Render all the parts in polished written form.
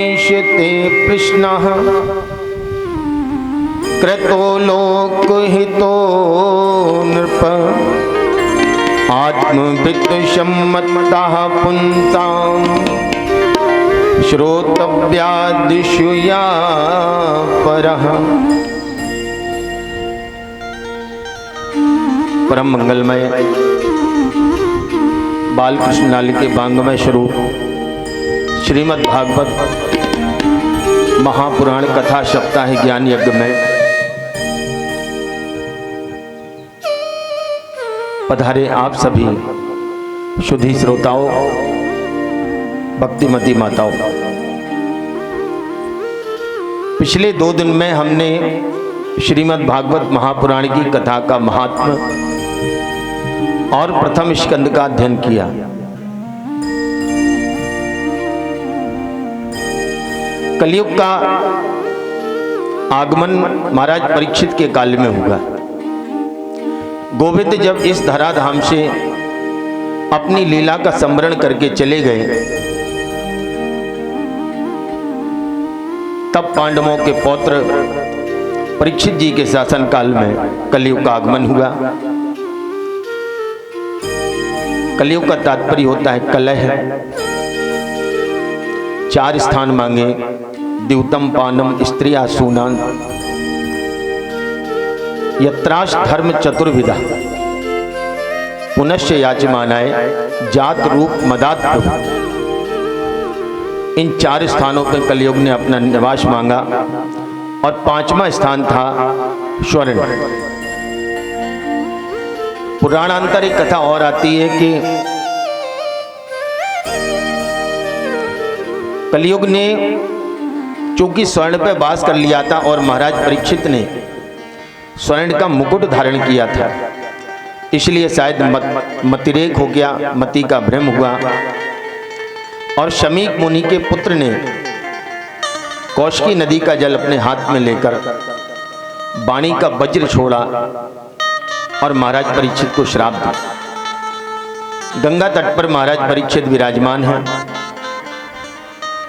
ते कृष्णः कृतो लोकहितो नृप आत्मवित्तसम्मतः पुंसां श्रोतव्यादिषु या परः। परम मंगलमय बालकृष्ण लाल के बांगमय स्वरूप श्रीमद् भागवत महापुराण कथा सप्ताह ज्ञान यज्ञ में पधारे आप सभी शुद्धि श्रोताओं, भक्तिमती माताओं। पिछले 2 दिन में हमने श्रीमद् भागवत महापुराण की कथा का महात्म्य और प्रथम स्कंद का अध्ययन किया। कलयुग का आगमन महाराज परीक्षित के काल में हुआ। गोविंद जब इस धराधाम से अपनी लीला का स्मरण करके चले गए, तब पांडवों के पौत्र परीक्षित जी के शासन काल में कलयुग का आगमन हुआ। कलयुग का तात्पर्य होता है कलह। 4 स्थान मांगे, द्यूतम पानम स्त्रिया सूनान यत्राश धर्म चतुर्विधा पुनश्च याचमानाय जात रूप मदात प्रभु। इन 4 स्थानों पर कलयुग ने अपना निवास मांगा और 5वां स्थान था स्वर्ण। पुराणांतर एक कथा और आती है कि कलयुग ने चूंकि स्वर्ण पे वास कर लिया था और महाराज परीक्षित ने स्वर्ण का मुकुट धारण किया था, इसलिए शायद मतिरेक हो गया, मति का भ्रम हुआ और शमीक मुनि के पुत्र ने कौशिकी नदी का जल अपने हाथ में लेकर वाणी का वज्र छोड़ा और महाराज परीक्षित को श्राप दिया। गंगा तट पर महाराज परीक्षित विराजमान हैं।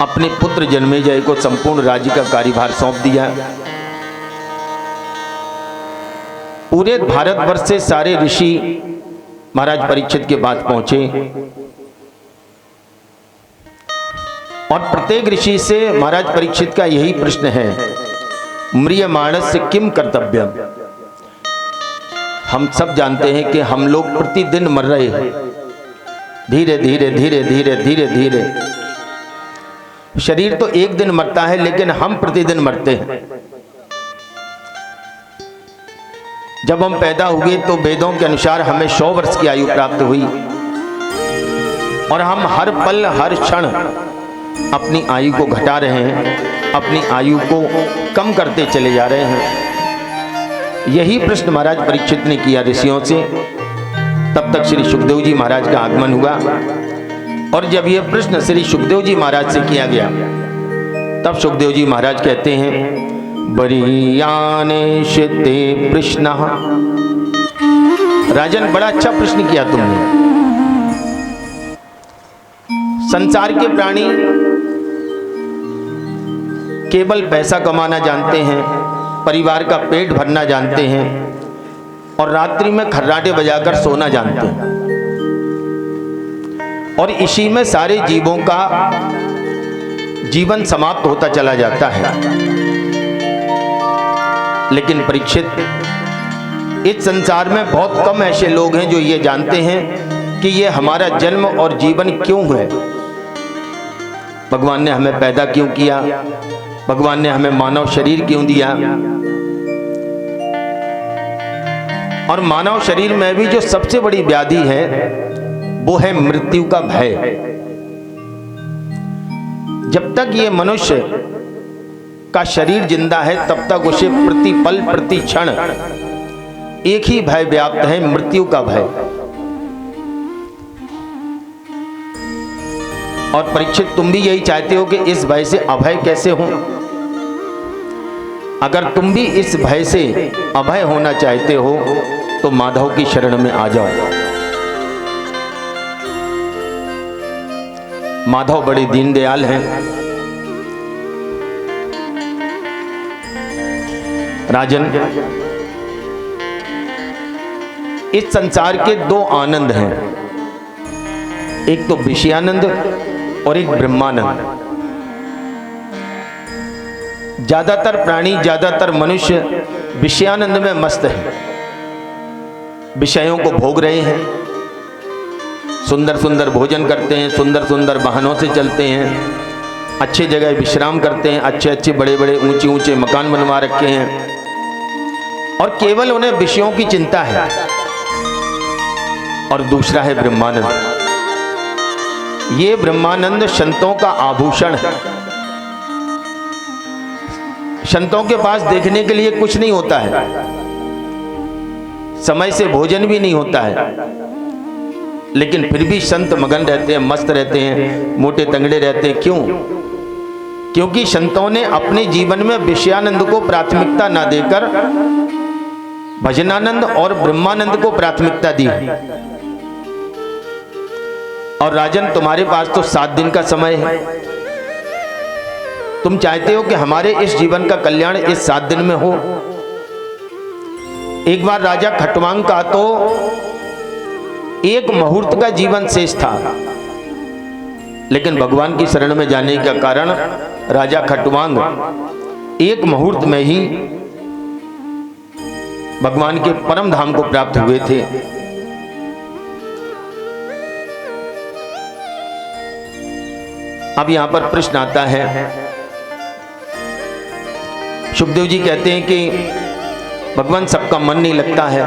अपने पुत्र जन्मेजय को संपूर्ण राज्य का कार्यभार सौंप दिया। पूरे भारतवर्ष से सारे ऋषि महाराज परीक्षित के पास पहुंचे और प्रत्येक ऋषि से महाराज परीक्षित का यही प्रश्न है, म्रियमाणस्य किम कर्तव्यम। हम सब जानते हैं कि हम लोग प्रतिदिन मर रहे हैं, धीरे धीरे धीरे धीरे धीरे धीरे। शरीर तो एक दिन मरता है, लेकिन हम प्रतिदिन मरते हैं। जब हम पैदा हुए तो वेदों के अनुसार हमें 100 वर्ष की आयु प्राप्त हुई और हम हर पल हर क्षण अपनी आयु को घटा रहे हैं, अपनी आयु को कम करते चले जा रहे हैं। यही प्रश्न महाराज परीक्षित ने किया ऋषियों से। तब तक श्री सुखदेव जी महाराज का आगमन हुआ और जब यह प्रश्न श्री सुखदेव जी महाराज से किया गया, तब सुखदेव जी महाराज कहते हैं, बरीयानेश ते प्रश्नः। राजन, बड़ा अच्छा प्रश्न किया तुमने। संसार के प्राणी केवल पैसा कमाना जानते हैं, परिवार का पेट भरना जानते हैं और रात्रि में खर्राटे बजाकर सोना जानते हैं, और इसी में सारे जीवों का जीवन समाप्त होता चला जाता है। लेकिन परीक्षित, इस संसार में बहुत कम ऐसे लोग हैं जो ये जानते हैं कि ये हमारा जन्म और जीवन क्यों है। भगवान ने हमें पैदा क्यों किया, भगवान ने हमें मानव शरीर क्यों दिया, और मानव शरीर में भी जो सबसे बड़ी व्याधि है वो है मृत्यु का भय। जब तक ये मनुष्य का शरीर जिंदा है, तब तक उसे प्रति पल प्रति क्षण एक ही भय व्याप्त है, मृत्यु का भय। और परीक्षित, तुम भी यही चाहते हो कि इस भय से अभय कैसे हो। अगर तुम भी इस भय से अभय होना चाहते हो तो माधव की शरण में आ जाओ। माधव बड़े दीनदयाल हैं। राजन, इस संसार के दो आनंद हैं, एक तो विषयानंद और एक ब्रह्मानंद। ज्यादातर प्राणी, ज्यादातर मनुष्य विषयानंद में मस्त है, विषयों को भोग रहे हैं, सुंदर सुंदर भोजन करते हैं, सुंदर सुंदर वाहनों से चलते हैं, अच्छे जगह विश्राम करते हैं, अच्छे अच्छे बड़े बड़े ऊंचे ऊंचे मकान बनवा रखे हैं और केवल उन्हें विषयों की चिंता है। और दूसरा है ब्रह्मानंद। ये ब्रह्मानंद संतों का आभूषण है। संतों के पास देखने के लिए कुछ नहीं होता है, समय से भोजन भी नहीं होता है, लेकिन फिर भी संत मगन रहते हैं, मस्त रहते हैं, मोटे तंगड़े रहते हैं। क्यों? क्योंकि संतों ने अपने जीवन में विषयानंद को प्राथमिकता ना देकर भजनानंद और ब्रह्मानंद को प्राथमिकता दी। और राजन, तुम्हारे पास तो 7 दिन का समय है। तुम चाहते हो कि हमारे इस जीवन का कल्याण इस 7 दिन में हो। एक बार राजा खटवांग का तो एक मुहूर्त का जीवन शेष था, लेकिन भगवान की शरण में जाने का कारण राजा खटवांग एक मुहूर्त में ही भगवान के परम धाम को प्राप्त हुए थे। अब यहां पर प्रश्न आता है, सुखदेव जी कहते हैं कि भगवान सबका मन नहीं लगता है,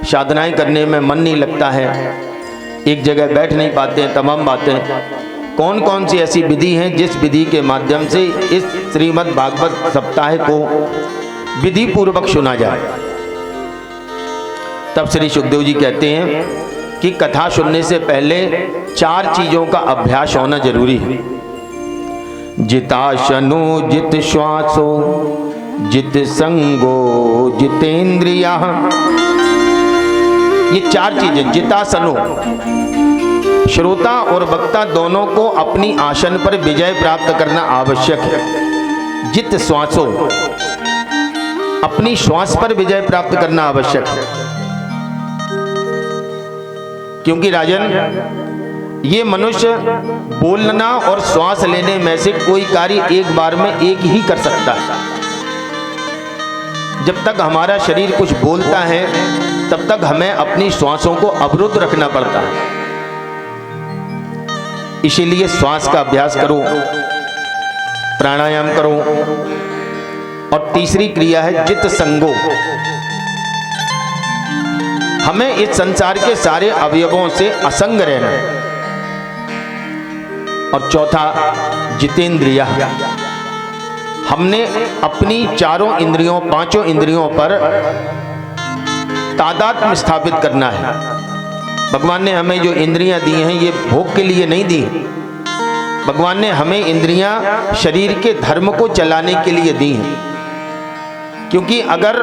साधनाएं करने में मन नहीं लगता है, एक जगह बैठ नहीं पाते हैं, तमाम बातें। कौन कौन सी ऐसी विधि हैं जिस विधि के माध्यम से इस श्रीमद् भागवत सप्ताह को विधि पूर्वक सुना जाए? तब श्री सुखदेव जी कहते हैं कि कथा सुनने से पहले 4 चीजों का अभ्यास होना जरूरी है। जिताशनो जित श्वासो जित संगो जितेंद्रिया। ये 4 चीजें, जितासनो, श्रोता और वक्ता दोनों को अपनी आसन पर विजय प्राप्त करना आवश्यक है। जित श्वासो, अपनी श्वास पर विजय प्राप्त करना आवश्यक है। क्योंकि राजन, ये मनुष्य बोलना और श्वास लेने में से कोई कार्य एक बार में एक ही कर सकता है। जब तक हमारा शरीर कुछ बोलता है तब तक हमें अपनी श्वासों को अवरुद्ध रखना पड़ता है। इसीलिए श्वास का अभ्यास करो, प्राणायाम करो। और तीसरी क्रिया है जित संगो। हमें इस संसार के सारे अवयवों से असंग रहना है। और चौथा जितेंद्रिया। हमने अपनी 4 इंद्रियों, 5 इंद्रियों पर तादात्म्य स्थापित करना है। भगवान ने हमें जो इंद्रियां दी हैं ये भोग के लिए नहीं दी। भगवान ने हमें इंद्रियां शरीर के धर्म को चलाने के लिए दी हैं। क्योंकि अगर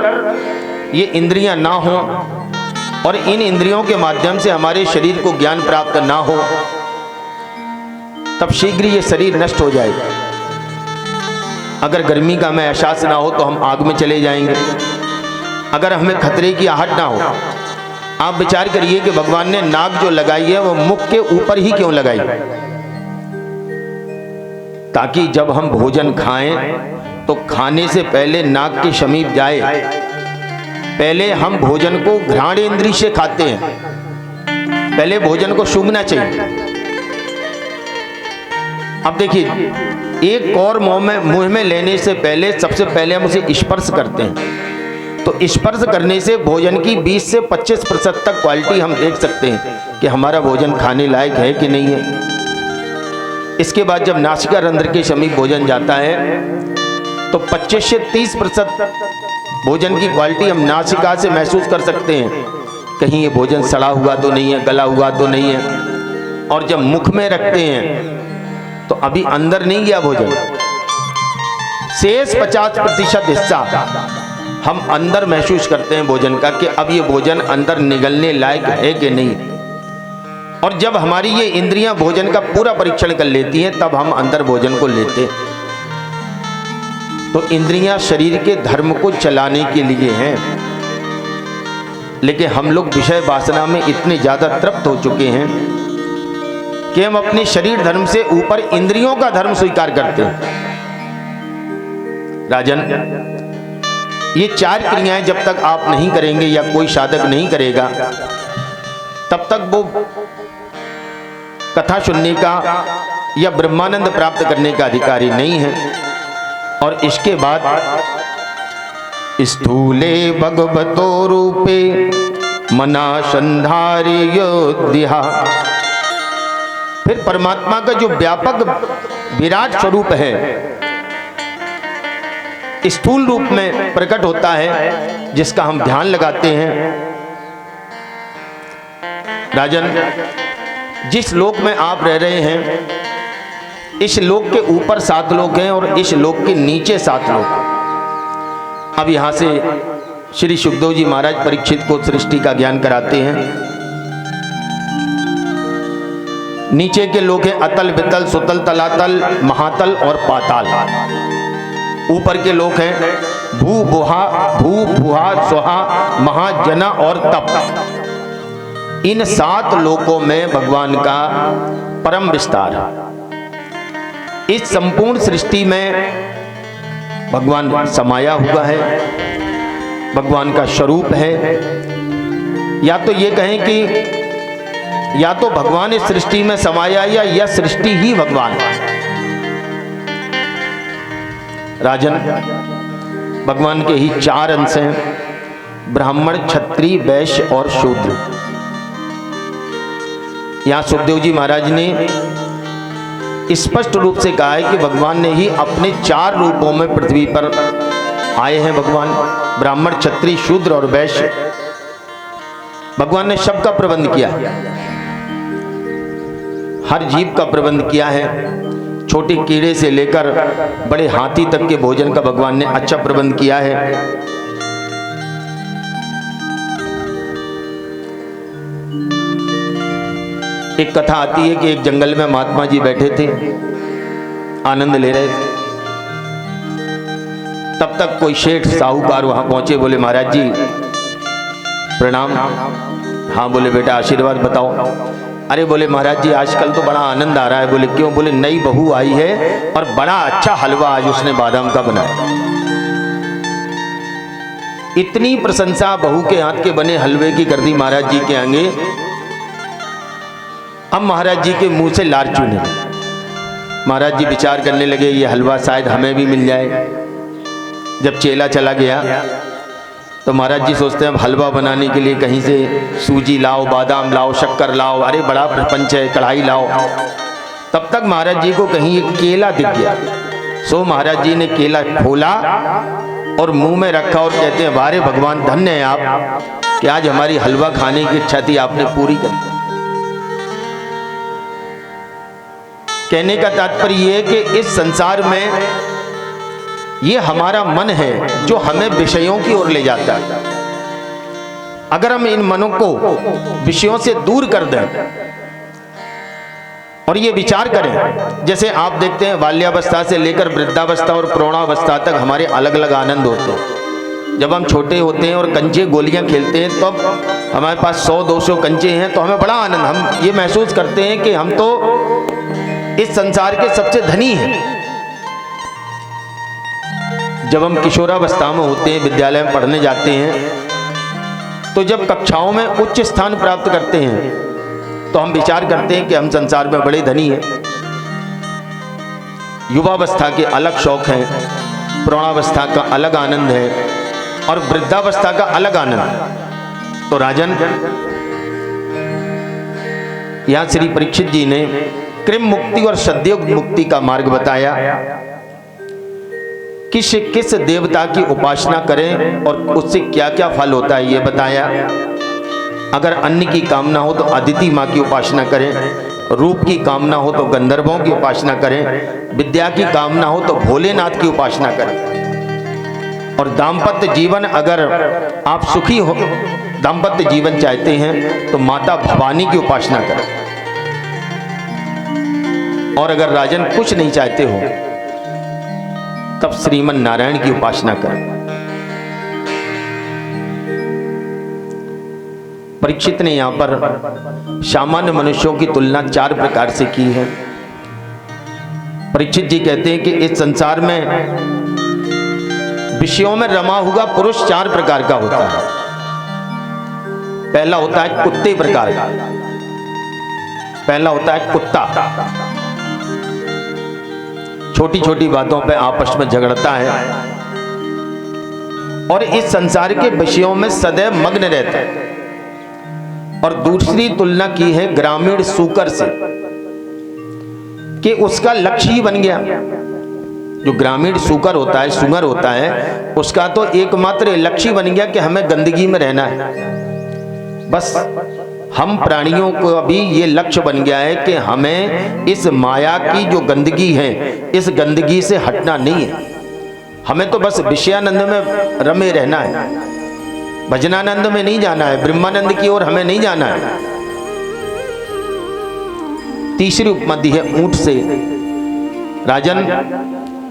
ये इंद्रियां ना हो और इन इंद्रियों के माध्यम से हमारे शरीर को ज्ञान प्राप्त ना हो, तब शीघ्र ये शरीर नष्ट हो जाएगा। अगर गर्मी का हमें एहसास ना हो तो हम आग में चले जाएंगे। अगर हमें खतरे की आहट ना हो, आप विचार करिए कि भगवान ने नाक जो लगाई है वो मुख के ऊपर ही क्यों लगाई? ताकि जब हम भोजन खाएं तो खाने से पहले नाक के समीप जाए। पहले हम भोजन को घ्राणेंद्रिय से खाते हैं, पहले भोजन को सूंघना चाहिए। अब देखिए, एक और मुंह में लेने से पहले सबसे पहले हम उसे स्पर्श करते हैं। तो स्पर्श करने से भोजन की 20 से 25% तक क्वालिटी हम देख सकते हैं कि हमारा भोजन खाने लायक है कि नहीं है। इसके बाद जब नासिका रंध्र के समीप भोजन जाता है तो 25 से 30% भोजन की क्वालिटी हम नासिका से महसूस कर सकते हैं, कहीं ये भोजन सड़ा हुआ तो नहीं है, गला हुआ तो नहीं है। और जब मुख में रखते हैं तो अभी अंदर नहीं गया भोजन, शेष 50% हिस्सा हम अंदर महसूस करते हैं भोजन का कि अब ये भोजन अंदर निगलने लायक है कि नहीं। और जब हमारी ये इंद्रियां भोजन का पूरा परीक्षण कर लेती हैं तब हम अंदर भोजन को लेते हैं। तो इंद्रियां शरीर के धर्म को चलाने के लिए हैं, लेकिन हम लोग विषय वासना में इतने ज्यादा तृप्त हो चुके हैं कि हम अपने शरीर धर्म से ऊपर इंद्रियों का धर्म स्वीकार करते हैं। राजन, ये 4 क्रियाएं जब तक आप नहीं करेंगे या कोई साधक नहीं करेगा, तब तक वो कथा सुनने का या ब्रह्मानंद प्राप्त करने का अधिकारी नहीं है। और इसके बाद स्थूले भगवतो रूपे मना संधारियोद्या, फिर परमात्मा का जो व्यापक विराट स्वरूप है स्थूल रूप में प्रकट होता है, जिसका हम ध्यान लगाते हैं। राजन, जिस लोक में आप रह रहे हैं, इस लोक के ऊपर 7 लोक हैं और इस लोक के नीचे 7 लोक। अब यहां से श्री सुखदेव जी महाराज परीक्षित को सृष्टि का ज्ञान कराते हैं। नीचे के लोक हैं अतल, वितल, सुतल, तलातल, महातल और पाताल। ऊपर के लोक हैं भू, बुहा, सुहा, महा, जना और तप। इन 7 लोकों में भगवान का परम विस्तार है। इस संपूर्ण सृष्टि में भगवान समाया हुआ है, भगवान का स्वरूप है। या तो ये कहें कि या तो भगवान इस सृष्टि में समाया या यह सृष्टि ही भगवान है। राजन, भगवान के ही 4 अंश हैं, ब्राह्मण, क्षत्रिय, वैश्य और शूद्र। यहां सुखदेव जी महाराज ने स्पष्ट रूप से कहा है कि भगवान ने ही अपने 4 रूपों में पृथ्वी पर आए हैं। भगवान ब्राह्मण, क्षत्रिय, शूद्र और वैश्य, भगवान ने सबका प्रबंध किया, हर जीव का प्रबंध किया है। छोटे कीड़े से लेकर बड़े हाथी तक के भोजन का भगवान ने अच्छा प्रबंध किया है। एक कथा आती है कि एक जंगल में महात्मा जी बैठे थे, आनंद ले रहे थे। तब तक कोई शेठ साहूकार वहां पहुंचे, बोले महाराज जी प्रणाम। हाँ, बोले बेटा आशीर्वाद बताओ। अरे बोले महाराज जी आजकल तो बड़ा आनंद आ रहा है। बोले क्यों? बोले नई बहू आई है और बड़ा अच्छा हलवा आज उसने बादाम का बनाया। इतनी प्रशंसा बहू के हाथ के बने हलवे की कर दी महाराज जी के आगे। अब महाराज जी के मुंह से लार चूने। महाराज जी विचार करने लगे ये हलवा शायद हमें भी मिल जाए। जब चेला चला गया तो महाराज जी सोचते हैं अब हलवा बनाने के लिए कहीं से सूजी लाओ, बादाम लाओ, शक्कर लाओ, अरे बड़ा प्रपंच है, कढ़ाई लाओ। तब तक महाराज जी को कहीं एक केला दिख गया। सो महाराज जी ने केला खोला और मुंह में रखा और कहते हैं वारे भगवान धन्य है आप कि आज हमारी हलवा खाने की इच्छा थी आपने पूरी कर दी। कहने का तात्पर्य यह है कि इस संसार में ये हमारा मन है जो हमें विषयों की ओर ले जाता है। अगर हम इन मनों को विषयों से दूर कर दें और ये विचार करें, जैसे आप देखते हैं बाल्यावस्था से लेकर वृद्धावस्था और प्रौढ़ावस्था तक हमारे अलग अलग आनंद होते हैं। जब हम छोटे होते हैं और कंचे गोलियां खेलते हैं तो हमारे पास 100-200 कंचे हैं तो हमें बड़ा आनंद, हम ये महसूस करते हैं कि हम तो इस संसार के सबसे धनी हैं। जब हम किशोरावस्था में होते हैं, विद्यालय में पढ़ने जाते हैं, तो जब कक्षाओं में उच्च स्थान प्राप्त करते हैं तो हम विचार करते हैं कि हम संसार में बड़े धनी हैं। युवावस्था के अलग शौक हैं, प्रौढ़ावस्था का अलग आनंद है और वृद्धावस्था का अलग आनंद है। तो राजन, यहां श्री परीक्षित जी ने कृम मुक्ति और सद्योग मुक्ति का मार्ग बताया। किस देवता की उपासना करें और उससे क्या क्या फल होता है ये बताया। अगर अन्न की कामना हो तो अदिति माँ की उपासना करें, रूप की कामना हो तो गंधर्वों की उपासना करें, विद्या की कामना हो तो भोलेनाथ की उपासना करें, और दाम्पत्य जीवन अगर आप सुखी हो, दाम्पत्य जीवन चाहते हैं तो माता भवानी की उपासना करें। और अगर राजन कुछ नहीं चाहते हो तब श्रीमन नारायण की उपासना करें। परीक्षित ने यहां पर सामान्य मनुष्यों की तुलना 4 प्रकार से की है। परीक्षित जी कहते हैं कि इस संसार में विषयों में रमा हुआ पुरुष 4 प्रकार का होता है। पहला होता है कुत्ते प्रकार का, पहला होता है कुत्ता, छोटी छोटी बातों पे आपस में झगड़ता है और इस संसार के विषयों में सदैव मग्न रहता है। और दूसरी तुलना की है ग्रामीण सूकर से कि उसका लक्ष्य ही बन गया। जो ग्रामीण सूकर होता है, सुअर होता है, उसका तो एकमात्र लक्ष्य बन गया कि हमें गंदगी में रहना है। बस हम प्राणियों को अभी ये लक्ष्य बन गया है कि हमें इस माया की जो गंदगी है, इस गंदगी से हटना नहीं है। हमें तो बस विषयानंद में रमे रहना है, भजनानंद में नहीं जाना है, ब्रह्मानंद की ओर हमें नहीं जाना है। तीसरी उपमा दी है ऊंट से। राजन,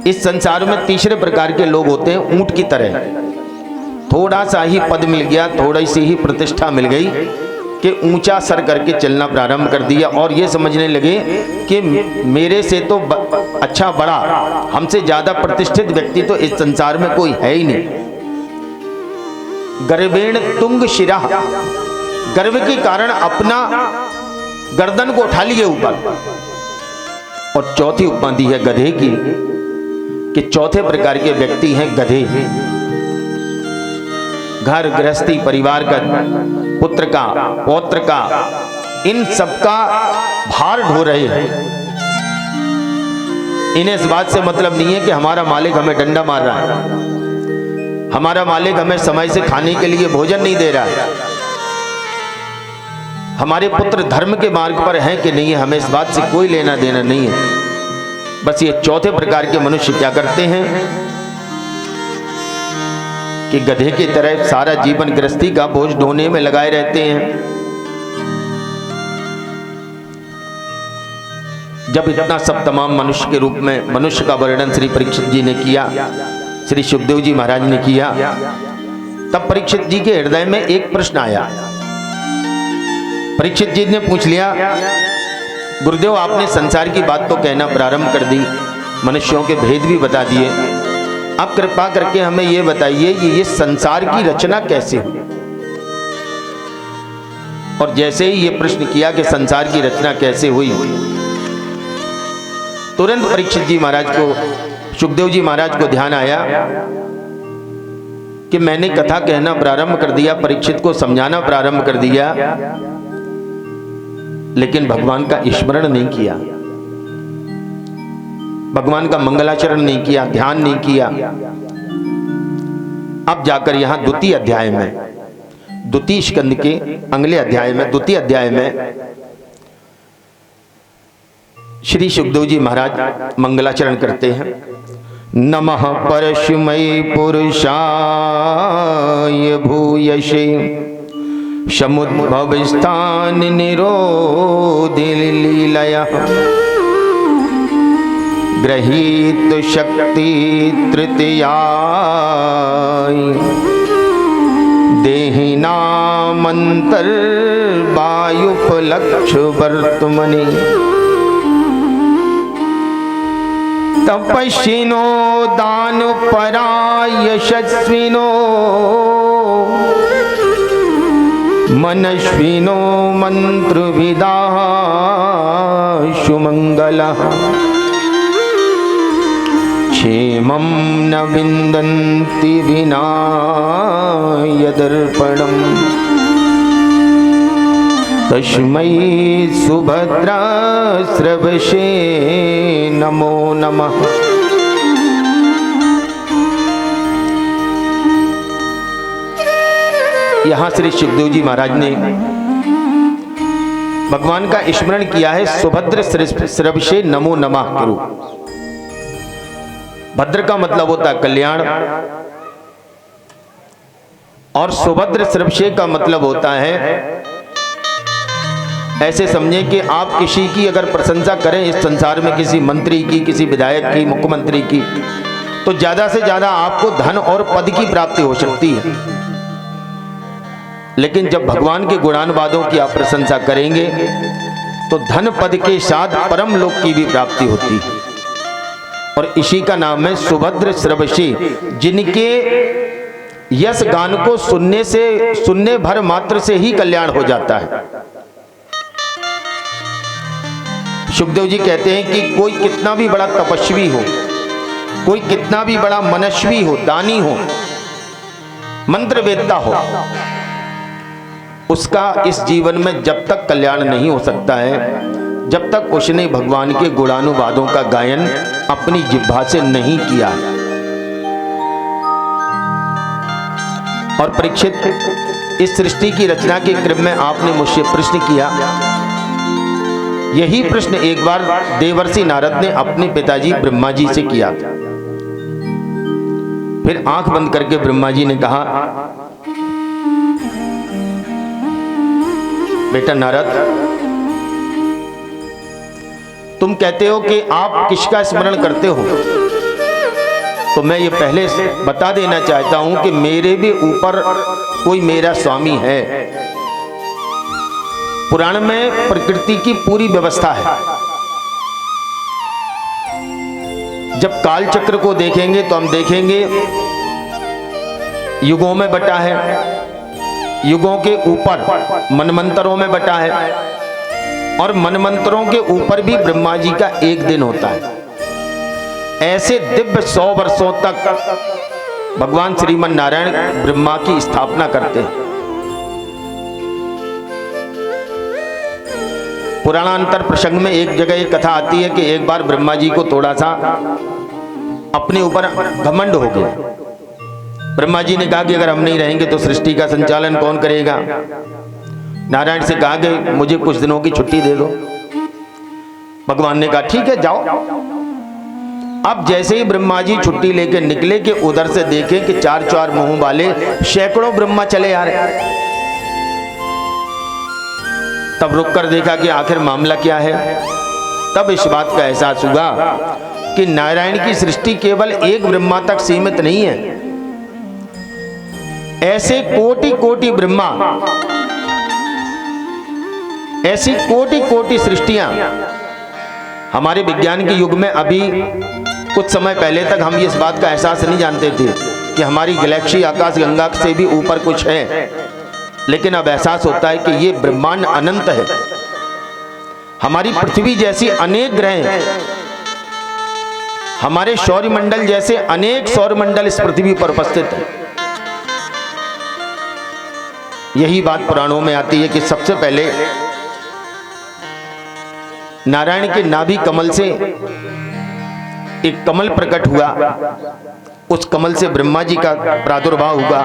इस संसार में तीसरे प्रकार के लोग होते हैं ऊंट की तरह। थोड़ा सा ही पद मिल गया, थोड़ी सी ही प्रतिष्ठा मिल गई कि ऊंचा सर करके चलना प्रारंभ कर दिया और ये समझने लगे कि मेरे से तो अच्छा बड़ा, हमसे ज्यादा प्रतिष्ठित व्यक्ति तो इस संसार में कोई है ही नहीं। गर्वेण तुंग शिरा, गर्व के कारण अपना गर्दन को उठा लिए ऊपर। और चौथी उपमा दी है गधे की कि चौथे प्रकार के व्यक्ति हैं गधे। घर गृहस्थी परिवार का, पुत्र का, पौत्र का, इन सबका भार ढो रहे हैं। इन्हें इस बात से मतलब नहीं है कि हमारा मालिक हमें डंडा मार रहा है, हमारा मालिक हमें समय से खाने के लिए भोजन नहीं दे रहा है, हमारे पुत्र धर्म के मार्ग पर हैं कि नहीं है, हमें इस बात से कोई लेना देना नहीं है। बस ये चौथे प्रकार के मनुष्य क्या करते हैं कि गधे की तरह सारा जीवन गृहस्थी का बोझ ढोने में लगाए रहते हैं। जब इतना सब तमाम मनुष्य के रूप में मनुष्य का वर्णन श्री परीक्षित जी ने किया, श्री सुखदेव जी महाराज ने किया, तब परीक्षित जी के हृदय में एक प्रश्न आया। परीक्षित जी ने पूछ लिया, गुरुदेव आपने संसार की बात तो कहना प्रारंभ कर दी, मनुष्यों के भेद भी बता दिए, अब कृपा करके हमें ये बताइए कि ये संसार की रचना कैसे हुई। और जैसे ही ये प्रश्न किया कि संसार की रचना कैसे हुई, तुरंत परीक्षित जी महाराज को, सुखदेव जी महाराज को ध्यान आया कि मैंने कथा कहना प्रारंभ कर दिया, परीक्षित को समझाना प्रारंभ कर दिया, लेकिन भगवान का स्मरण नहीं किया, भगवान का मंगलाचरण नहीं किया, ध्यान नहीं किया। अब जाकर यहां द्वितीय अध्याय में, द्वितीय स्कंद के अगले अध्याय में, द्वितीय अध्याय में श्री सुखदेव जी महाराज मंगलाचरण करते हैं। नमः परशुमय पुरुषाय भूयसे समुद्भव स्थान निरोधि लीलया गृहीत शक्ति तृतीयाय देहिनामंतर वायुपलक्ष वर्तमनि तपस्विनो दान परायशस्विनो मनस्विनो मंत्रविदा सुमंगलः क्षेमं न विन्दन्ति विना यदर्पणम् तस्मै सुभद्रा स्रवसे नमो नमः। यहाँ श्री सुखदेव जी महाराज ने भगवान का स्मरण किया है सुभद्र स्रवसे नमो नमः करो। भद्र का मतलब होता है कल्याण और सुभद्र स्रवसे का मतलब होता है, ऐसे समझे कि आप किसी की अगर प्रशंसा करें इस संसार में, किसी मंत्री की, किसी विधायक की, मुख्यमंत्री की, तो ज्यादा से ज्यादा आपको धन और पद की प्राप्ति हो सकती है। लेकिन जब भगवान के गुणानुवादों की आप प्रशंसा करेंगे तो धन पद के साथ परम लोक की भी प्राप्ति होती है। और इसी का नाम है सुभद्र श्रवशी, जिनके यश गान को सुनने भर मात्र से ही कल्याण हो जाता है। सुखदेव जी कहते हैं कि कोई कितना भी बड़ा तपस्वी हो, कोई कितना भी बड़ा मनस्वी हो, दानी हो, मंत्र वेदता हो, उसका इस जीवन में जब तक कल्याण नहीं हो सकता है जब तक उसने भगवान के गुणानुवादों का गायन अपनी जिह्वा से नहीं किया। और परीक्षित, इस सृष्टि की रचना के क्रम में आपने मुझसे प्रश्न किया। यही प्रश्न एक बार देवर्षि नारद ने अपने पिताजी ब्रह्मा जी से किया। फिर आंख बंद करके ब्रह्मा जी ने कहा, बेटा नारद, तुम कहते हो कि आप किसका स्मरण करते हो, तो मैं ये पहले बता देना चाहता हूं कि मेरे भी ऊपर कोई मेरा स्वामी है। पुराण में प्रकृति की पूरी व्यवस्था है। जब काल चक्र को देखेंगे तो हम देखेंगे युगों में बटा है, युगों के ऊपर मनमंत्रों में बटा है, और मनमंत्रों के ऊपर भी ब्रह्मा जी का एक दिन होता है। ऐसे दिव्य 100 वर्षों तक भगवान श्रीमन नारायण ब्रह्मा की स्थापना करते हैं। पुराणांतर प्रसंग में एक जगह एक कथा आती है कि एक बार ब्रह्मा जी को थोड़ा सा अपने ऊपर घमंड हो गया। ब्रह्मा जी ने कहा कि अगर हम नहीं रहेंगे तो सृष्टि का संचालन कौन करेगा। नारायण से कहा कि मुझे कुछ दिनों की छुट्टी दे दो। भगवान ने कहा ठीक है जाओ। अब जैसे ही ब्रह्मा जी छुट्टी लेके निकले कि उधर से देखे कि 4 मुंह वाले सैकड़ों ब्रह्मा चले आ रहे। तब रुक कर देखा कि आखिर मामला क्या है। तब इस बात का एहसास हुआ कि नारायण की सृष्टि केवल एक ब्रह्मा तक सीमित नहीं है। ऐसे कोटि कोटि ब्रह्मा, ऐसी कोटि कोटि सृष्टियां। हमारे विज्ञान के युग में अभी कुछ समय पहले तक हम इस बात का एहसास नहीं जानते थे कि हमारी गैलेक्सी आकाश गंगा से भी ऊपर कुछ है। लेकिन अब एहसास होता है कि ये ब्रह्मांड अनंत है। हमारी पृथ्वी जैसी अनेक ग्रह, हमारे सौरमंडल जैसे अनेक सौरमंडल इस पृथ्वी पर उपस्थित है। यही बात पुराणों में आती है कि सबसे पहले नारायण के नाभि कमल से एक कमल प्रकट हुआ। उस कमल से ब्रह्मा जी का प्रादुर्भाव हुआ।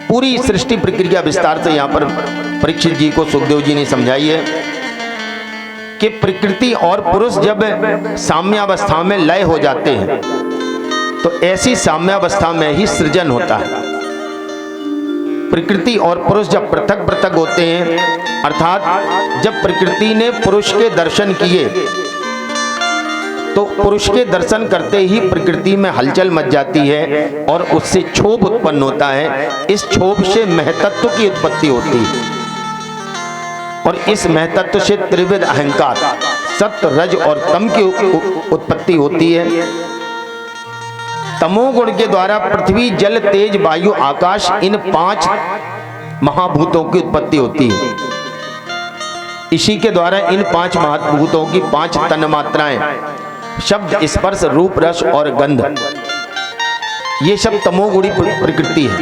पूरी सृष्टि प्रक्रिया विस्तार से यहाँ पर परीक्षित जी को सुखदेव जी ने समझाई है कि प्रकृति और पुरुष जब साम्यावस्था में लय हो जाते हैं तो ऐसी साम्यावस्था में ही सृजन होता है। प्रकृति और पुरुष जब पृथक पृथक होते हैं, अर्थात जब प्रकृति ने पुरुष के दर्शन किए तो पुरुष के दर्शन करते ही प्रकृति में हलचल मच जाती है और उससे क्षोभ उत्पन्न होता है। इस क्षोभ से महतत्व की उत्पत्ति होती है और इस महतत्व से त्रिविध अहंकार, सत्य, रज और तम की उत्पत्ति होती है। तमोगुण के द्वारा पृथ्वी, जल, तेज, वायु, आकाश, इन 5 महाभूतों की उत्पत्ति होती है। इसी के द्वारा इन 5 महाभूतों की 5 तन्मात्राएं, शब्द, स्पर्श, रूप, रस और गंध, ये सब तमोगुणी प्रकृति है।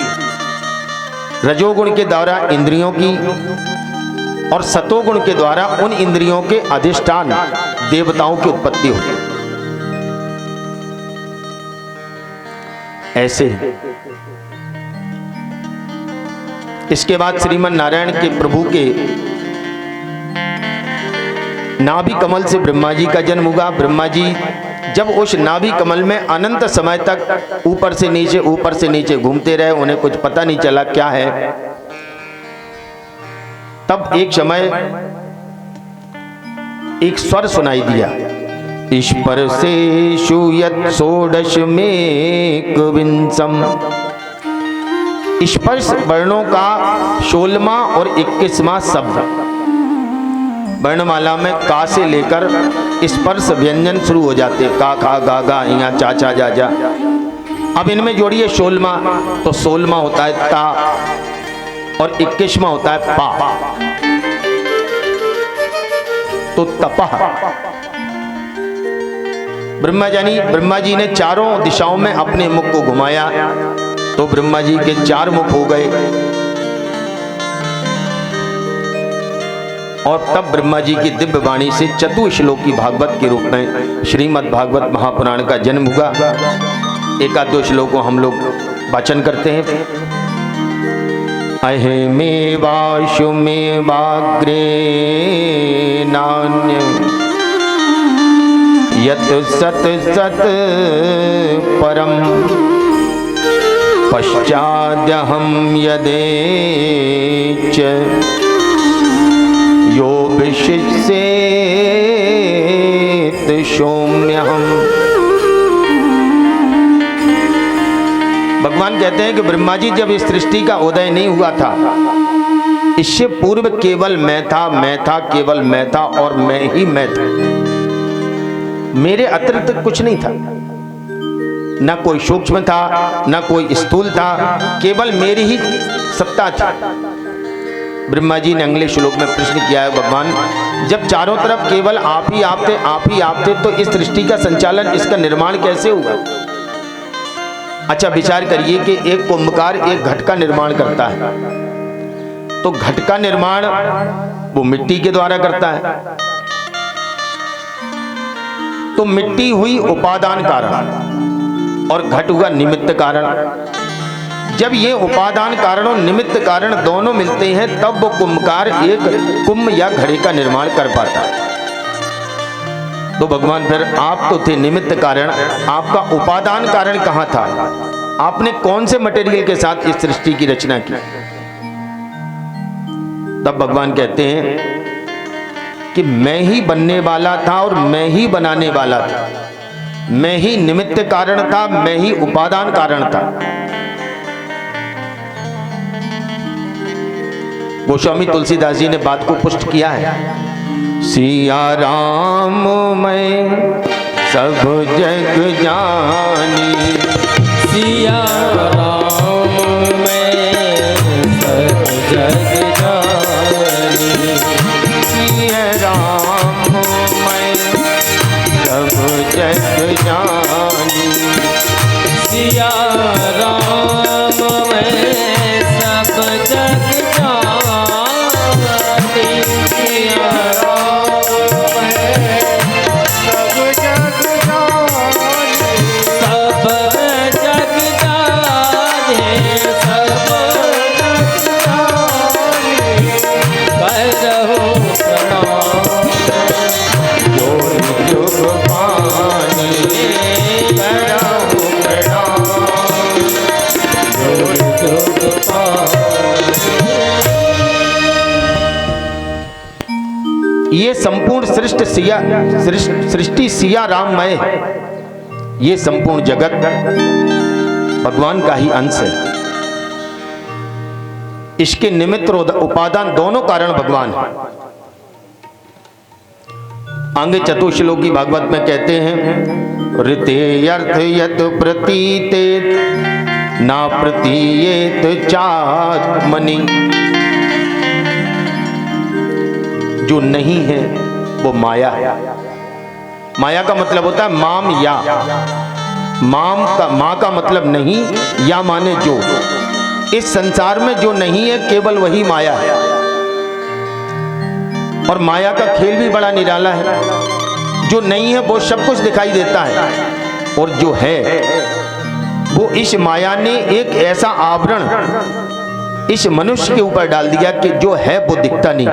रजोगुण के द्वारा इंद्रियों की और सतोगुण के द्वारा उन इंद्रियों के अधिष्ठान देवताओं की उत्पत्ति होती है। ऐसे इसके बाद श्रीमन नारायण के प्रभु के नाभि कमल से ब्रह्मा जी का जन्म हुआ। ब्रह्मा जी जब उस नाभि कमल में अनंत समय तक ऊपर से नीचे घूमते रहे, उन्हें कुछ पता नहीं चला क्या है। तब एक समय एक स्वर सुनाई दिया स्पर्शेषु यत् षोडशमेकविंशम्। स्पर्श वर्णों का 16वां और 21वां शब्द। वर्णमाला में का से लेकर स्पर्श व्यंजन शुरू हो जाते हैं, का, खा, गा, गा, इया, चा, चा, जा, जा। अब इनमें जोड़िए 16वां, तो 16वां होता है ता और 21वां होता है पा। तो तपह। ब्रह्मा जी ने चारों दिशाओं में अपने मुख को घुमाया तो ब्रह्मा जी के 4 मुख हो गए। और तब ब्रह्मा जी की दिव्य वाणी से चतुश्लोकी भागवत के रूप में श्रीमद् भागवत महापुराण का जन्म हुआ। एकादो श्लोकों हम लोग वाचन करते हैं। अहेमेवाशुमेवाग्रे नान्य यत् सत सत परम पश्चाद्यहं यदेच यो विशिष्येत सौम्यहम्। भगवान कहते हैं कि ब्रह्मा जी जब इस सृष्टि का उदय नहीं हुआ था, इससे पूर्व केवल मैं था, मैं था, केवल मैं था और मैं ही मैं था। मेरे अतिरिक्त कुछ नहीं था, न कोई सूक्ष्म था, न कोई स्थूल था, केवल मेरी ही सत्ता थी। ब्रह्मा जी ने अगले श्लोक में प्रश्न किया है, भगवान जब चारों तरफ केवल आप ही आप थे, तो इस सृष्टि का संचालन, इसका निर्माण कैसे हुआ? अच्छा विचार करिए कि एक कुंभकार एक घट का निर्माण करता है, तो घट का निर्माण वो मिट्टी के द्वारा करता है। तो मिट्टी हुई उपादान कारण और घट हुआ निमित्त कारण। जब ये उपादान कारण और निमित्त कारण दोनों मिलते हैं तब वो कुंभकार एक कुंभ या घड़े का निर्माण कर पाता है। तो भगवान फिर आप तो थे निमित्त कारण, आपका उपादान कारण कहां था? आपने कौन से मटेरियल के साथ इस सृष्टि की रचना की? तब भगवान कहते हैं कि मैं ही बनने वाला था और मैं ही बनाने वाला था, मैं ही निमित्त कारण था, मैं ही उपादान कारण था। गोस्वामी तुलसीदास जी ने बात को पुष्ट किया है। सिया राम मैं सब जग जानी, सिया राम मैं सब जग जानी, सिया राम मैं सब जग जानी, सिया राम मैं सब जग जानी, सिया राम मैं सब जग जानी, सब जग जाने, सब जग जाने, करहु प्रणाम जोर जुग पानी, करहु प्रणाम जोर जुग ये संपूर्ण सृष्टि सिया राममय, ये संपूर्ण जगत भगवान का ही अंश है। इसके निमित्त और उपादान दोनों कारण भगवान है। आगे चतुश्लोकी भागवत में कहते हैं ऋते अर्थ यत प्रतीतेत ना प्रतीयेत चात्मनि। जो नहीं है वो माया है। माया का मतलब होता है माम या। माँ का मतलब नहीं, या माने जो। इस संसार में जो नहीं है केवल वही माया है। और माया का खेल भी बड़ा निराला है। जो नहीं है वो सब कुछ दिखाई देता है, और जो है वो इस माया ने एक ऐसा आवरण इस मनुष्य के ऊपर डाल दिया कि जो है वो दिखता नहीं।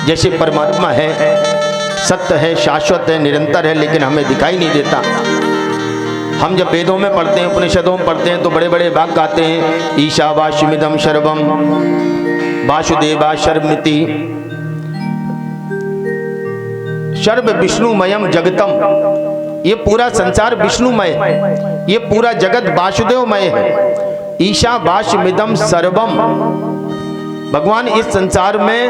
जैसे परमात्मा है, सत्य है, शाश्वत है, निरंतर है, लेकिन हमें दिखाई नहीं देता। हम जब वेदों में पढ़ते हैं, उपनिषदों में पढ़ते हैं तो बड़े बड़े वाक्य आते हैं, ईशावास्यमिदं सर्वं वासुदेवा शर्मिति सर्व विष्णुमयम जगतम, ये पूरा संसार विष्णुमय है, ये पूरा जगत वासुदेवमय है। ईशा वासमिदम सर्वम, भगवान इस संसार में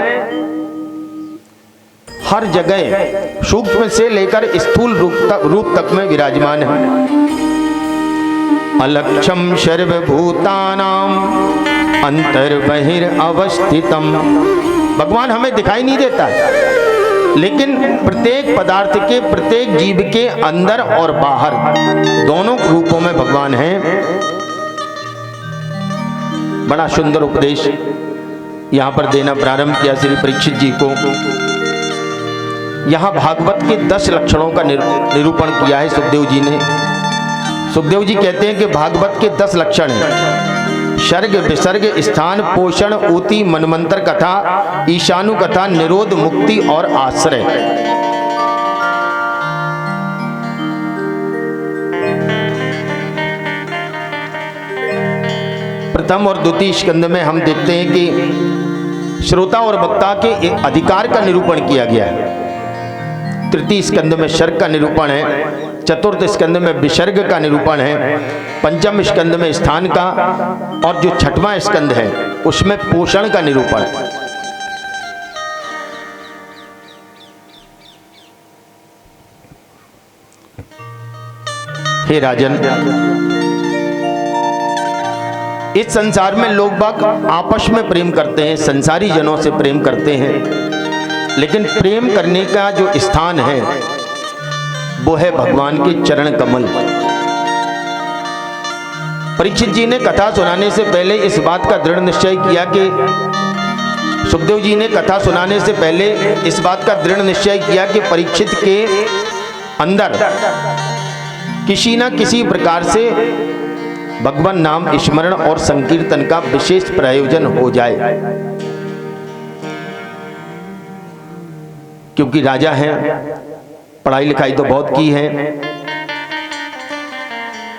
हर जगह सूक्ष्म से लेकर स्थूल रूप तक में विराजमान है। अलक्षम सर्वभूतानाम अंतर्बहिर अवस्थितम, भगवान हमें दिखाई नहीं देता, लेकिन प्रत्येक पदार्थ के, प्रत्येक जीव के अंदर और बाहर दोनों रूपों में भगवान है। बड़ा सुंदर उपदेश यहाँ पर देना प्रारंभ किया श्री परीक्षित जी को। यहाँ भागवत के 10 लक्षणों का निरूपण किया है सुखदेव जी ने। सुखदेव जी कहते हैं कि भागवत के 10 लक्षण हैं: सर्ग, विसर्ग, स्थान, पोषण, ऊति, मनमंत्र कथा, ईशानु कथा, निरोध, मुक्ति और आश्रय। प्रथम और द्वितीय स्कंद में हम देखते हैं कि श्रोता और वक्ता के अधिकार का निरूपण किया गया है। तृतीय स्कंद में सर्ग का निरूपण है, चतुर्थ स्कंद में विसर्ग का निरूपण है, पंचम स्कंद में स्थान का, और जो छठवां स्कंद है उसमें पोषण का निरूपण। हे राजन, इस संसार में लोग बाग आपस में प्रेम करते हैं, संसारी जनों से प्रेम करते हैं, लेकिन प्रेम करने का जो स्थान है वो है भगवान के चरण कमल। परीक्षित जी ने कथा सुनाने से पहले इस बात का दृढ़ निश्चय किया कि सुखदेव जी ने कथा सुनाने से पहले इस बात का दृढ़ निश्चय किया कि परीक्षित के अंदर किसी न किसी प्रकार से भगवान नाम स्मरण और संकीर्तन का विशेष प्रयोजन हो जाए, क्योंकि राजा हैं, पढ़ाई लिखाई तो बहुत की है,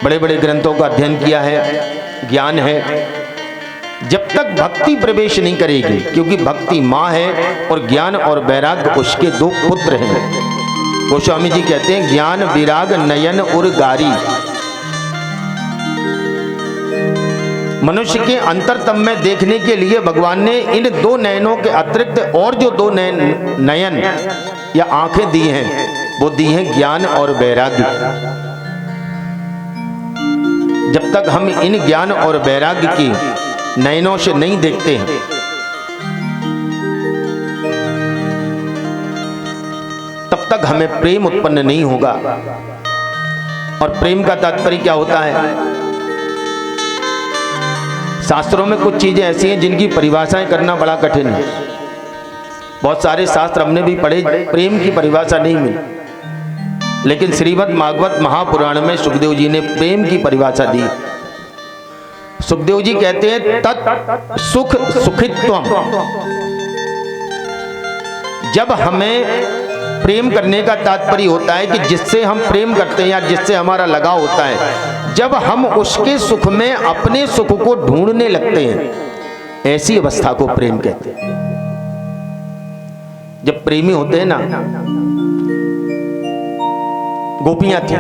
बड़े बड़े ग्रंथों का अध्ययन किया है, ज्ञान है। जब तक भक्ति प्रवेश नहीं करेगी, क्योंकि भक्ति माँ है और ज्ञान और वैराग्य उसके 2 पुत्र हैं। गोस्वामी जी कहते हैं ज्ञान विराग नयन और गारी। मनुष्य के अंतरतम में देखने के लिए भगवान ने इन 2 नयनों के अतिरिक्त और जो 2 नयन या आंखें दी हैं वो दी हैं ज्ञान और वैराग्य। जब तक हम इन ज्ञान और वैराग्य की नयनों से नहीं देखते हैं, तब तक हमें प्रेम उत्पन्न नहीं होगा। और प्रेम का तात्पर्य क्या होता है? शास्त्रों में कुछ चीजें ऐसी हैं जिनकी परिभाषाएं करना बड़ा कठिन है। बहुत सारे शास्त्र हमने भी पढ़े, प्रेम की परिभाषा नहीं मिली, लेकिन श्रीमद् भागवत महापुराण में सुखदेव जी ने प्रेम की परिभाषा दी। सुखदेव जी कहते हैं तत् सुख सुखित्वम। जब हमें प्रेम करने का तात्पर्य होता है कि जिससे हम प्रेम करते हैं या जिससे हमारा लगाव होता है, जब हम उसके सुख में अपने सुख को ढूंढने लगते हैं, ऐसी अवस्था को प्रेम कहते हैं। जब प्रेमी होते हैं ना, गोपियां थी,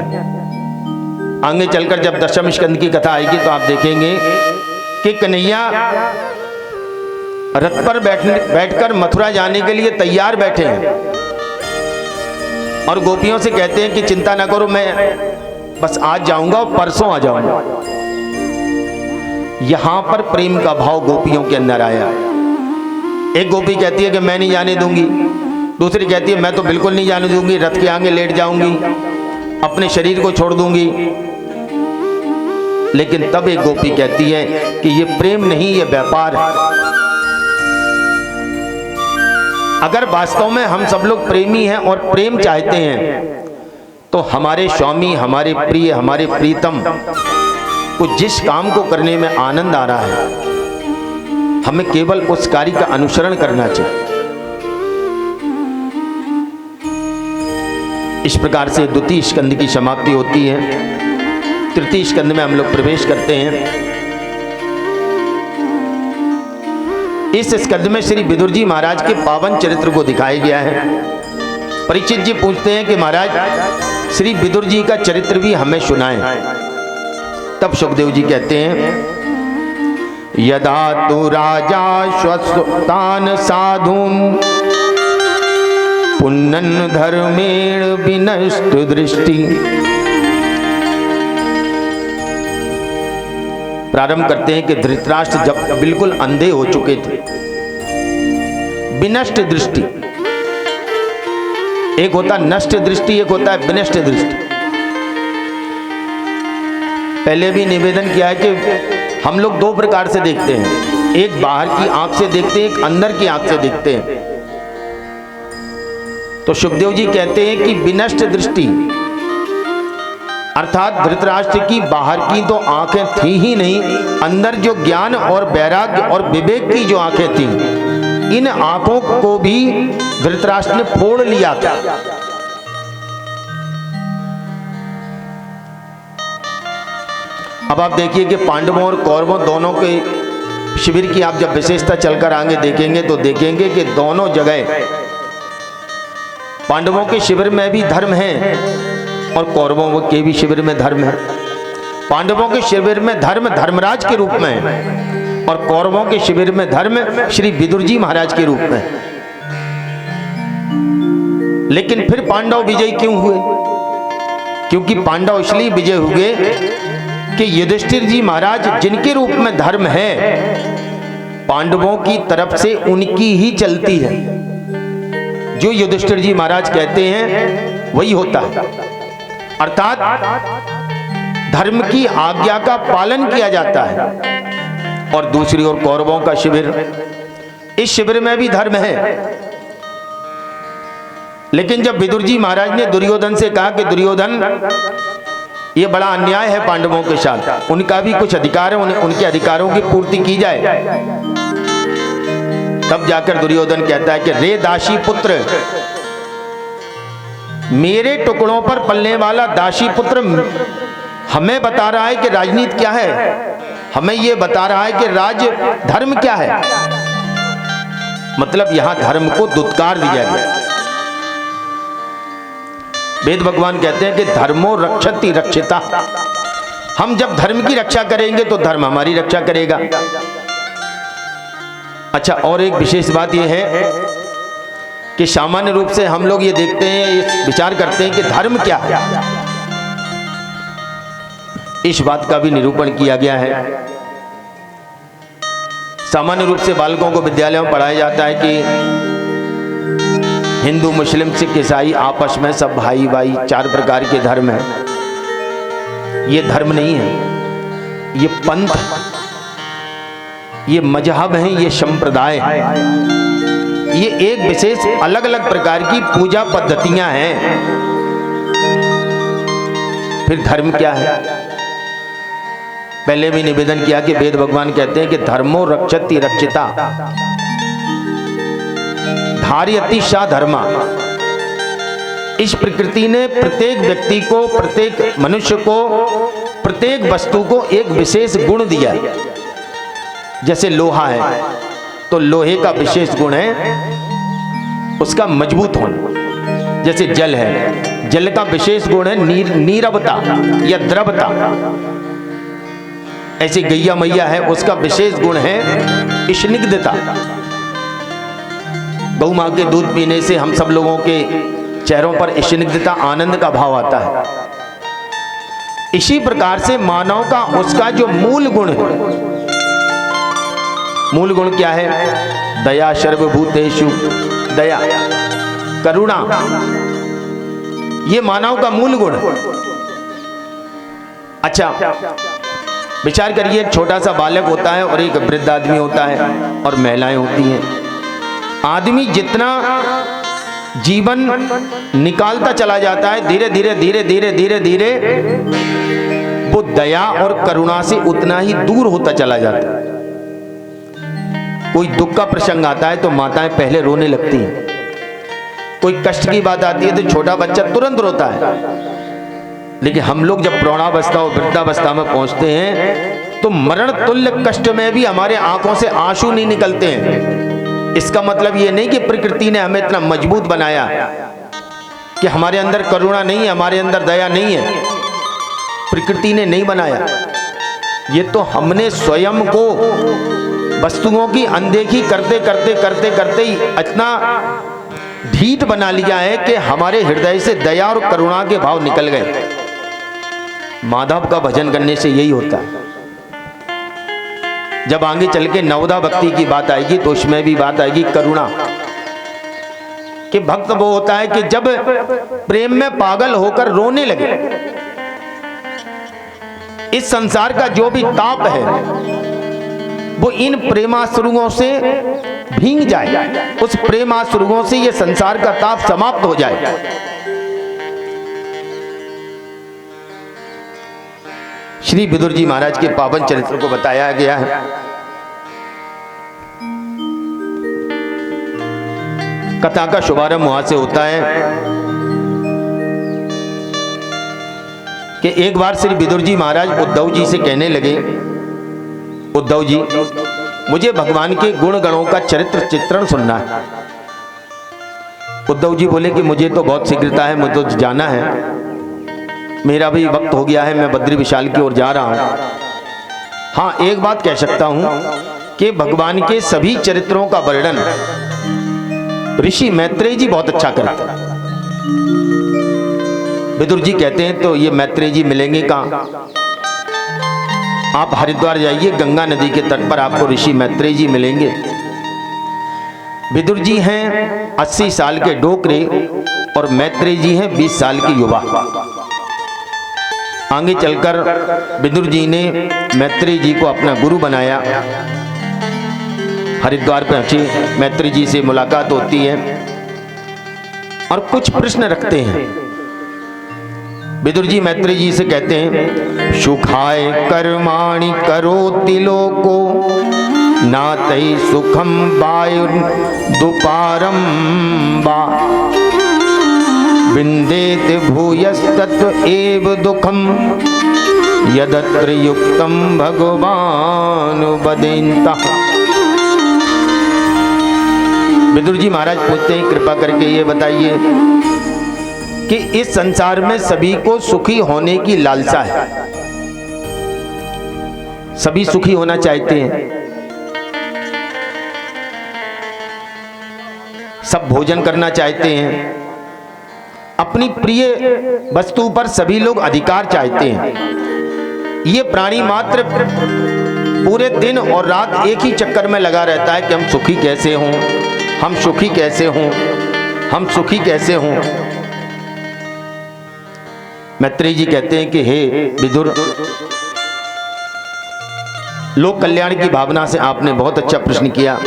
आगे चलकर जब दशम स्कंद की कथा आएगी तो आप देखेंगे कि कन्हैया रथ पर बैठकर मथुरा जाने के लिए तैयार बैठे हैं और गोपियों से कहते हैं कि चिंता ना करो, मैं बस आज जाऊंगा और परसों आ जाऊंगा। यहां पर प्रेम का भाव गोपियों के अंदर आया। एक गोपी कहती है कि मैं नहीं जाने दूंगी, दूसरी कहती है मैं तो बिल्कुल नहीं जाने दूंगी, रथ के आगे लेट जाऊंगी, अपने शरीर को छोड़ दूंगी। लेकिन तब एक गोपी कहती है कि ये प्रेम नहीं, ये व्यापार है। अगर वास्तव में हम सब लोग प्रेमी हैं और प्रेम चाहते हैं, तो हमारे स्वामी, हमारे प्रिय, हमारे प्रीतम को जिस काम को करने में आनंद आ रहा है, हमें केवल उस कार्य का अनुसरण करना चाहिए। इस प्रकार से द्वितीय स्कंद की समाप्ति होती है। तृतीय स्कंद में हम लोग प्रवेश करते हैं। इस स्कंद में श्री विदुर जी महाराज के पावन चरित्र को दिखाया गया है। परीक्षित जी पूछते हैं कि महाराज श्री विदुर जी का चरित्र भी हमें सुनाएं। तब सुखदेव जी कहते हैं, यदा तु राजा स्वस्तान साधून पुण्यन धर्मेण विनष्ट दृष्टि। प्रारंभ करते हैं कि धृतराष्ट्र जब बिल्कुल अंधे हो चुके थे, विनष्ट दृष्टि, एक होता नष्ट दृष्टि, एक होता है विनष्ट दृष्टि। पहले भी निवेदन किया है कि हम लोग दो प्रकार से देखते हैं, एक बाहर की आंख से देखते हैं, एक अंदर की आंख से देखते हैं। तो सुखदेव जी कहते हैं कि विनष्ट दृष्टि अर्थात धृतराष्ट्र की बाहर की तो आंखें थी ही नहीं, अंदर जो ज्ञान और वैराग्य और विवेक की जो आंखें थी, इन आंखों को भी धृतराष्ट्र ने फोड़ लिया था। अब आप देखिए कि पांडवों और कौरवों दोनों के शिविर की आप जब विशेषता चलकर आगे देखेंगे तो देखेंगे कि दोनों जगह पांडवों के शिविर में भी धर्म है और कौरवों के भी शिविर में धर्म है। पांडवों के शिविर में धर्म धर्मराज के रूप में है और कौरवों के शिविर में धर्म श्री विदुर जी महाराज के रूप में। लेकिन फिर पांडव विजयी क्यों हुए? क्योंकि पांडव इसलिए विजय हुए कि युधिष्ठिर जी महाराज जिनके रूप में धर्म है, पांडवों की तरफ से उनकी ही चलती है। जो युधिष्ठिर जी महाराज कहते हैं वही होता है, अर्थात धर्म की आज्ञा का पालन किया जाता है। और दूसरी ओर कौरवों का शिविर, इस शिविर में भी धर्म है। लेकिन जब विदुर जी महाराज ने दुर्योधन से कहा कि दुर्योधन ये बड़ा अन्याय है पांडवों के साथ, उनका भी कुछ अधिकार है, उनके अधिकारों की पूर्ति की जाए, तब जाकर दुर्योधन कहता है कि रे दासी पुत्र, मेरे टुकड़ों पर पलने वाला दासी पुत्र हमें बता रहा है कि राजनीति क्या है, हमें यह बता रहा है कि राज धर्म क्या है। मतलब यहां धर्म को दुत्कार दिया गया। वेद भगवान कहते हैं कि धर्मो रक्षति रक्षिता। हम जब धर्म की रक्षा करेंगे तो धर्म हमारी रक्षा करेगा। अच्छा, और एक विशेष बात यह है कि सामान्य रूप से हम लोग ये देखते हैं, विचार करते हैं कि धर्म क्या है। इस बात का भी निरूपण किया गया है। सामान्य रूप से बालकों को विद्यालयों में पढ़ाया जाता है कि हिंदू मुस्लिम सिख ईसाई आपस में सब भाई भाई, 4 प्रकार के धर्म हैं। ये धर्म नहीं है, ये पंथ, ये मजहब है, ये संप्रदाय है। ये एक विशेष अलग अलग प्रकार की पूजा पद्धतियां हैं। फिर धर्म क्या है? पहले भी निवेदन किया कि वेद भगवान कहते हैं कि धर्मो रक्षति रक्षिता धार्यति सा धर्मा। इस प्रकृति ने प्रत्येक व्यक्ति को, प्रत्येक मनुष्य को, प्रत्येक वस्तु को एक विशेष गुण दिया। जैसे लोहा है तो लोहे का विशेष गुण है उसका मजबूत होना। जैसे जल है, जल का विशेष गुण है नीरवता या द्रवता। ऐसे गैया मैया है, उसका विशेष गुण है स्निग्धता। गौ मां के दूध पीने से हम सब लोगों के चेहरों पर स्निग्धता, आनंद का भाव आता है। इसी प्रकार से मानव का उसका जो मूल गुण है, मूल गुण क्या है? दया, सर्वभूतेषु दया, करुणा, ये मानव का मूल गुण है। अच्छा, विचार करिए, एक छोटा सा बालक होता है और एक वृद्ध आदमी होता है और महिलाएं होती हैं। आदमी जितना जीवन निकालता चला जाता है, धीरे धीरे धीरे धीरे धीरे धीरे वो दया और करुणा से उतना ही दूर होता चला जाता है। कोई दुख का प्रसंग आता है तो माताएं पहले रोने लगती हैं। कोई कष्ट की बात आती है तो छोटा बच्चा तुरंत रोता है। लेकिन हम लोग जब प्रौढ़ावस्था और वृद्धावस्था में पहुंचते हैं तो मरण तुल्य कष्ट में भी हमारे आंखों से आंसू नहीं निकलते हैं। इसका मतलब ये नहीं कि प्रकृति ने हमें इतना मजबूत बनाया कि हमारे अंदर करुणा नहीं है, हमारे अंदर दया नहीं है, प्रकृति ने नहीं बनाया। ये तो हमने स्वयं को वस्तुओं की अनदेखी करते करते करते करते ही इतना ढीठ बना लिया है कि हमारे हृदय से दया और करुणा के भाव निकल गए। माधव का भजन करने से यही होता है। जब आगे चल के नवदा भक्ति की बात आएगी तो उसमें भी बात आएगी करुणा कि भक्त वो होता है कि जब प्रेम में पागल होकर रोने लगे, इस संसार का जो भी ताप है वो इन प्रेमाश्रुओं से भींग जाए, उस प्रेमाश्रुओं से ये संसार का ताप समाप्त हो जाए। श्री विदुर जी महाराज के पावन चरित्र को बताया गया है। कथा का शुभारंभ वहां से होता है कि एक बार श्री विदुर जी महाराज उद्धव जी से कहने लगे, उद्धव जी मुझे भगवान के गुण गणों का चरित्र चित्रण सुनना है। उद्धव जी बोले कि मुझे तो बहुत शीघ्रता है, मुझे तो जाना है, मेरा भी वक्त हो गया है, मैं बद्री विशाल की ओर जा रहा हूं। हाँ, एक बात कह सकता हूं कि भगवान के सभी चरित्रों का वर्णन ऋषि मैत्रेय जी बहुत अच्छा करते हैं। विदुर जी कहते हैं तो ये मैत्रेय जी मिलेंगे कहाँ? आप हरिद्वार जाइए, गंगा नदी के तट पर आपको ऋषि मैत्रेय जी मिलेंगे। विदुर जी हैं 80 साल के डोकरे और मैत्रेय जी हैं 20 साल की युवा। आगे चलकर विदुर जी ने मैत्रेय जी को अपना गुरु बनाया। हरिद्वार पहुंचे, मैत्रेय जी से मुलाकात होती है और कुछ प्रश्न रखते हैं। विदुर जी मैत्रेय जी से कहते हैं, सुखाय कर्माणि करोति लोको नातै सुखम वायुर् दुपारम वा विन्देति भूयस्तत् एव दुःखम यदत्र युक्तम भगवान वदेन्तः। विदुर जी महाराज पूछते हैं, कृपा करके ये बताइए कि इस संसार में सभी को सुखी होने की लालसा है, सभी सुखी होना चाहते हैं, सब भोजन करना चाहते हैं, अपनी प्रिय वस्तु पर सभी लोग अधिकार चाहते हैं। ये प्राणी मात्र पूरे दिन और रात एक ही चक्कर में लगा रहता है कि हम सुखी कैसे हों, हम सुखी कैसे हों, हम सुखी कैसे हों। मैत्रेय जी कहते हैं कि हे विदुर, लोक कल्याण की भावना से आपने बहुत अच्छा प्रश्न किया।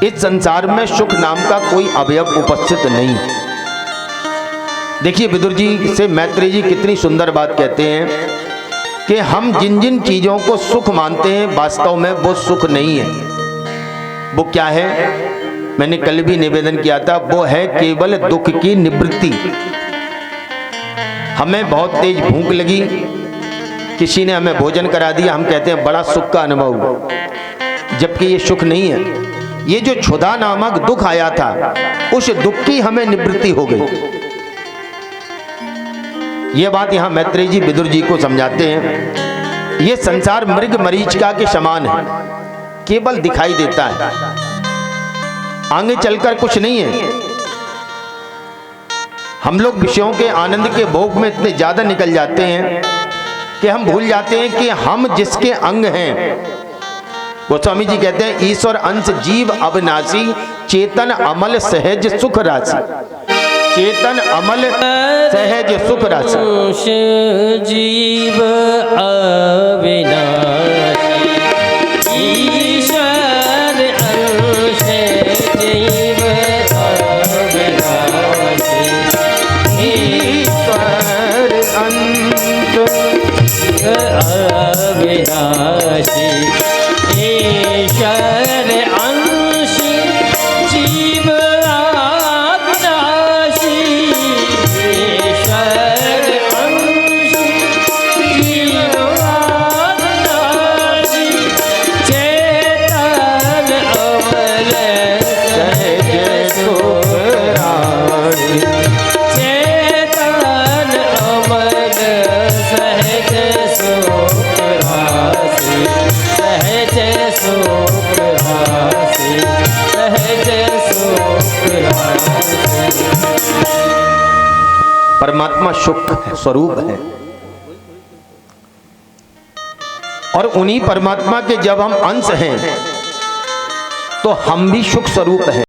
इस संसार में सुख नाम का कोई अवयव उपस्थित नहीं। देखिए विदुर जी से मैत्रेय जी कितनी सुंदर बात कहते हैं कि हम जिन जिन चीजों को सुख मानते हैं वास्तव में वो सुख नहीं है। वो क्या है? मैंने कल भी निवेदन किया था, वो है केवल दुख की निवृत्ति। हमें बहुत तेज भूख लगी, किसी ने हमें भोजन करा दिया, हम कहते हैं बड़ा सुख का अनुभव हुआ, जबकि ये सुख नहीं है। ये जो क्षुधा नामक दुख आया था, उस दुख की हमें निवृत्ति हो गई। ये बात यहां मैत्रेय जी विदुर जी को समझाते हैं। ये संसार मृग मरीचिका के समान है, केवल दिखाई देता है, आगे चलकर कुछ नहीं है। हम लोग विषयों के आनंद के भोग में इतने ज्यादा निकल जाते हैं कि हम भूल जाते हैं कि हम जिसके अंग हैं। गोस्वामी जी कहते हैं, ईश्वर अंश जीव अविनाशी, चेतन अमल सहज सुख राशि। चेतन अमल सहज सुख राशि। जीव अविनाशी, ईश्वर अंश जीव अविनाशी। ईश्वर अंश अविनाशी, ईश्वर अंश जीव अविनाशी। ईश्वर अंश जीव अविनाशी, चेतन अमल सहज सुख परमात्मा सुख स्वरूप है और उन्हीं परमात्मा के जब हम अंश हैं तो हम भी सुख स्वरूप हैं।